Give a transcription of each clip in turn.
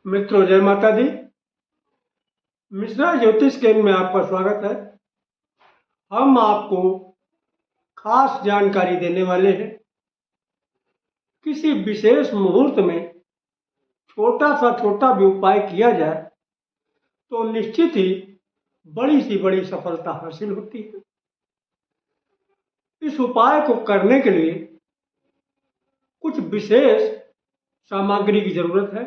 मित्रों, जय माता दी। मिश्रा ज्योतिष केंद्र में आपका स्वागत है। हम आपको खास जानकारी देने वाले हैं। किसी विशेष मुहूर्त में छोटा भी उपाय किया जाए तो निश्चित ही बड़ी सी बड़ी सफलता हासिल होती है। इस उपाय को करने के लिए कुछ विशेष सामग्री की जरूरत है,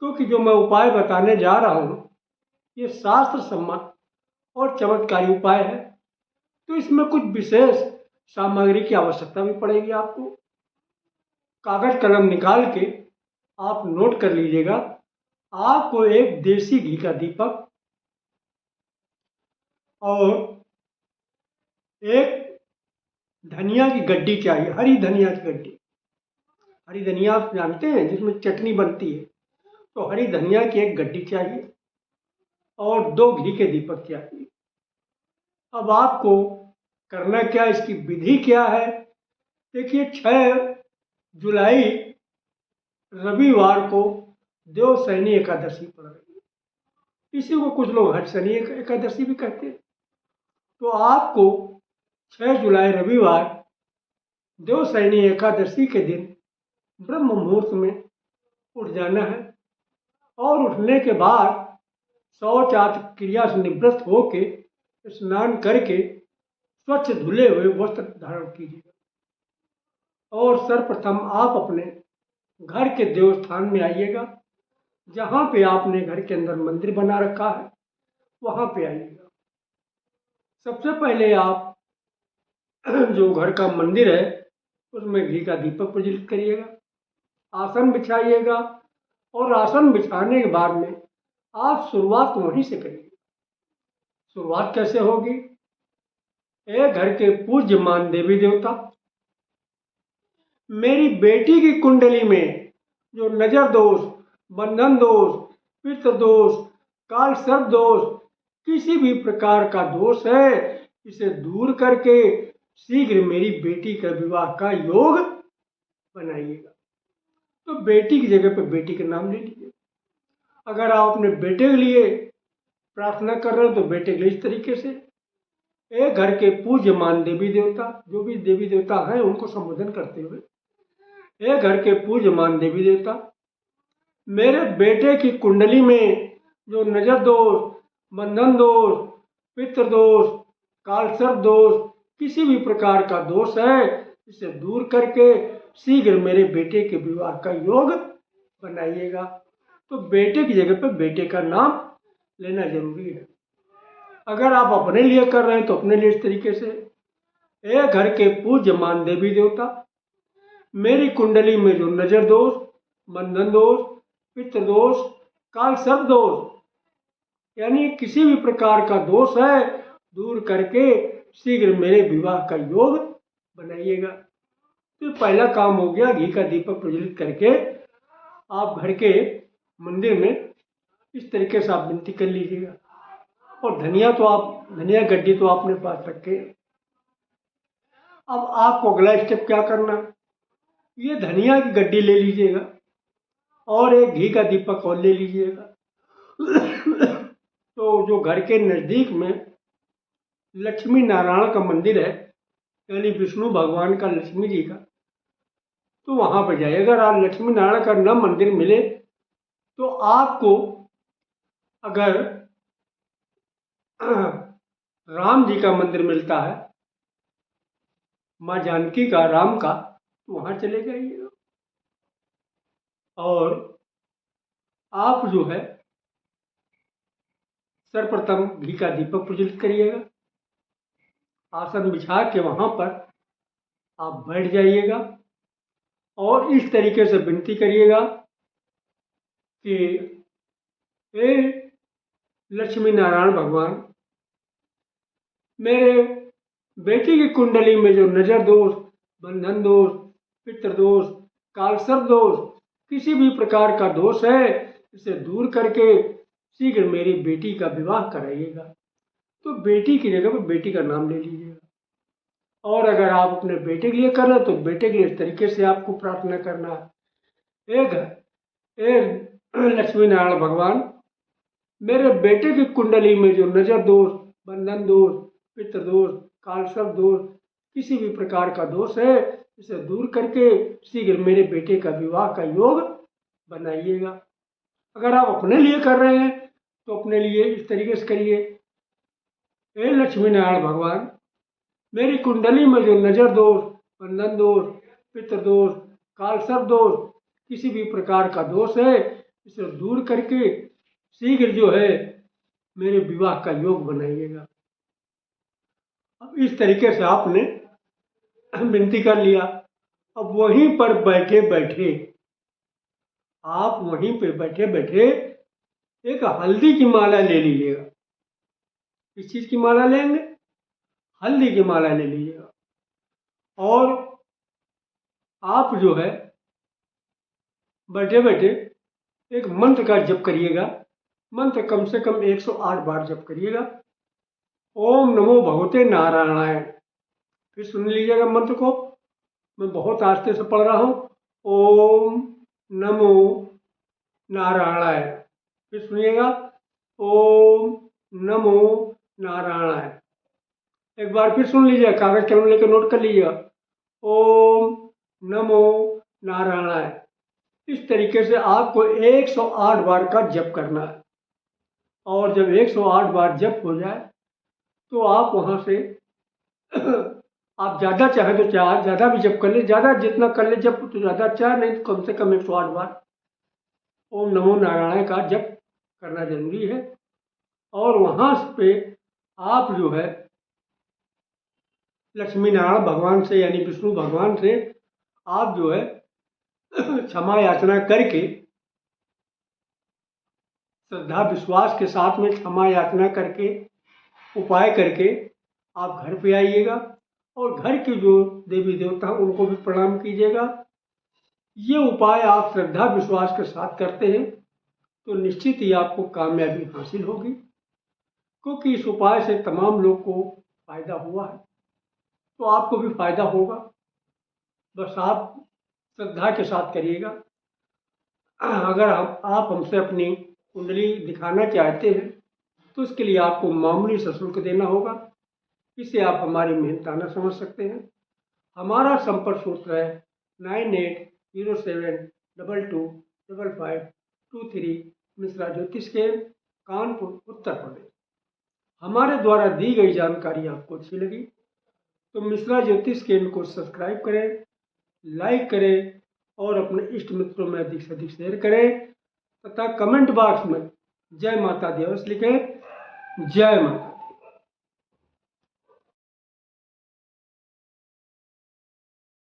क्योंकि जो मैं उपाय बताने जा रहा हूँ ये शास्त्र सम्मत और चमत्कारी उपाय है, तो इसमें कुछ विशेष सामग्री की आवश्यकता भी पड़ेगी। आपको कागज कलम निकाल के आप नोट कर लीजिएगा। आपको एक देसी घी का दीपक और एक धनिया की गड्डी चाहिए, हरी धनिया की गड्डी। हरी धनिया आप जानते हैं, जिसमें चटनी बनती है, तो हरी धनिया की एक गड्डी चाहिए और 2 घी के दीपक चाहिए। अब आपको करना क्या, इसकी विधि क्या है? देखिए, 6 जुलाई रविवार को देवशयनी एकादशी पड़ रही है। इसी को कुछ लोग हटशनी एकादशी भी कहते हैं। तो आपको 6 जुलाई रविवार देवशयनी एकादशी के दिन ब्रह्म मुहूर्त में उठ जाना है और उठने के बाद शौच आदि क्रिया से निवृत्त होके स्नान करके स्वच्छ धुले हुए वस्त्र धारण कीजिएगा और सर्वप्रथम आप अपने घर के देवस्थान में आइएगा। जहाँ पे आपने घर के अंदर मंदिर बना रखा है वहाँ पे आइएगा। सबसे पहले आप जो घर का मंदिर है उसमें घी का दीपक प्रज्वलित करिएगा, आसन बिछाइएगा और आसन बिछाने के बाद में आप शुरुआत वहीं से करिए। शुरुआत कैसे होगी? एक घर के पूज्यमान देवी देवता, मेरी बेटी की कुंडली में जो नजर दोष, बंधन दोष, पितृ दोष, काल सर्प दोष, किसी भी प्रकार का दोष है, इसे दूर करके शीघ्र मेरी बेटी के विवाह का योग बनाइएगा। तो बेटी की जगह पर बेटी का नाम ले लीजिए। अगर आप अपने बेटे के लिए प्रार्थना कर रहे हो तो बेटे के लिए इस तरीके से एक घर के पूज्यमान देवी देवता, जो भी देवी देवता हैं उनको संबोधन करते हुए, एक घर के पूज्यमान देवी देवता, मेरे बेटे की कुंडली में जो नजर दोष, बंधन दोष, पितृ दोष, कालसर्प दोष, किसी भी प्रकार का दोष है, इसे दूर करके शीघ्र मेरे बेटे के विवाह का योग बनाइएगा। तो बेटे की जगह पर बेटे का नाम लेना जरूरी है। अगर आप अपने लिए कर रहे हैं तो अपने लिए इस तरीके से, एक घर के पूज्यमान देवी देवता, मेरी कुंडली में जो नजर दोष, बंधन दोष, पितृ दोष, काल सर्प दोष, यानी किसी भी प्रकार का दोष है, दूर करके शीघ्र मेरे विवाह का योग बनाइएगा। तो पहला काम हो गया, घी का दीपक प्रज्वलित करके आप घर के मंदिर में इस तरीके से आप विनती कर लीजिएगा। और धनिया गड्डी तो आपने पास रखे। अब आपको अगला स्टेप क्या करना, ये धनिया की गड्डी ले लीजिएगा और एक घी का दीपक और ले लीजिएगा। तो जो घर के नज़दीक में लक्ष्मी नारायण का मंदिर है, यानी विष्णु भगवान का, लक्ष्मी जी का, तो वहाँ पर जाइए। अगर आप लक्ष्मी नारायण का न मंदिर मिले तो आपको अगर राम जी का मंदिर मिलता है, माँ जानकी का, राम का, तो वहाँ चले जाइएगा और आप जो है सर्वप्रथम घी का दीपक प्रज्वलित करिएगा। आसन बिछा के वहाँ पर आप बैठ जाइएगा और इस तरीके से विनती करिएगा कि हे लक्ष्मी नारायण भगवान, मेरे बेटी की कुंडली में जो नजर दोष, बंधन दोष, पितृ दोष, कालसर्प दोष, किसी भी प्रकार का दोष है, इसे दूर करके शीघ्र मेरी बेटी का विवाह कराइएगा। तो बेटी की जगह पर बेटी का नाम ले लीजिएगा। और अगर आप अपने बेटे के लिए कर रहे हैं तो बेटे के लिए इस तरीके से आपको प्रार्थना करना है। एक लक्ष्मी नारायण भगवान मेरे बेटे की कुंडली में जो नजर दोष, बंधन दोष, पितृ दोष, कालसर्प दोष, किसी भी प्रकार का दोष है, इसे दूर करके शीघ्र मेरे बेटे का विवाह का योग बनाइएगा। अगर आप अपने लिए कर रहे हैं तो अपने लिए इस तरीके से करिए। हे लक्ष्मी नारायण भगवान मेरी कुंडली में जो नजर दोष, बंधन दोष, पितृ दोष, कालसर्प दोष, किसी भी प्रकार का दोष है, इसे दूर करके शीघ्र जो है मेरे विवाह का योग बनाइएगा। अब इस तरीके से आपने विनती कर लिया। अब वहीं पर बैठे बैठे आप वहीं पे बैठे बैठे एक हल्दी की माला ले लीजिएगा। किस चीज की माला लेंगे? हल्दी की माला ले लीजिएगा। और आप जो है बैठे बैठे एक मंत्र का जप करिएगा। मंत्र कम से कम 108 बार जप करिएगा। ओम नमो भगवते नारायणाय। फिर सुन लीजिएगा मंत्र को, मैं बहुत आस्ते से पढ़ रहा हूँ। ओम नमो नारायणाय। फिर सुनिएगा, ओम नमो नारायणाय। एक बार फिर सुन लीजिए, कागज कलम लेकर नोट कर लीजिएगा। ओम नमो नारायणाय। इस तरीके से आपको 108 बार का जप करना है। और जब 108 बार जप हो जाए तो आप वहाँ से आप ज़्यादा चाहे तो चाहे ज़्यादा भी जप कर ले, ज़्यादा जितना कर ले जप तो ज़्यादा अच्छा है, नहीं तो कम से कम 108 बार ओम नमो नारायण का जप करना जरूरी है। और वहाँ पे आप जो है लक्ष्मी नारायण भगवान से यानी विष्णु भगवान से आप जो है क्षमा याचना करके, श्रद्धा विश्वास के साथ में क्षमा याचना करके, उपाय करके आप घर पे आइएगा और घर के जो देवी देवता हैं उनको भी प्रणाम कीजिएगा। ये उपाय आप श्रद्धा विश्वास के साथ करते हैं तो निश्चित ही आपको कामयाबी हासिल होगी, क्योंकि इस उपाय से तमाम लोग को फायदा हुआ है तो आपको भी फायदा होगा। बस आप श्रद्धा के साथ करिएगा। अगर आप हमसे अपनी कुंडली दिखाना चाहते हैं तो इसके लिए आपको मामूली सा शुल्क देना होगा। इससे आप हमारी मेहनताना समझ सकते हैं। हमारा संपर्क सूत्र है 9807225523 मिश्रा ज्योतिष केंद्र, कानपुर, उत्तर प्रदेश। हमारे द्वारा दी गई जानकारी आपको अच्छी लगी तो मिश्रा ज्योतिष केंद्र को सब्सक्राइब करें, लाइक करें और अपने इष्ट मित्रों में अधिक से अधिक शेयर करें तथा कमेंट बॉक्स में जय माता दी अवश्य लिखें। जय माता।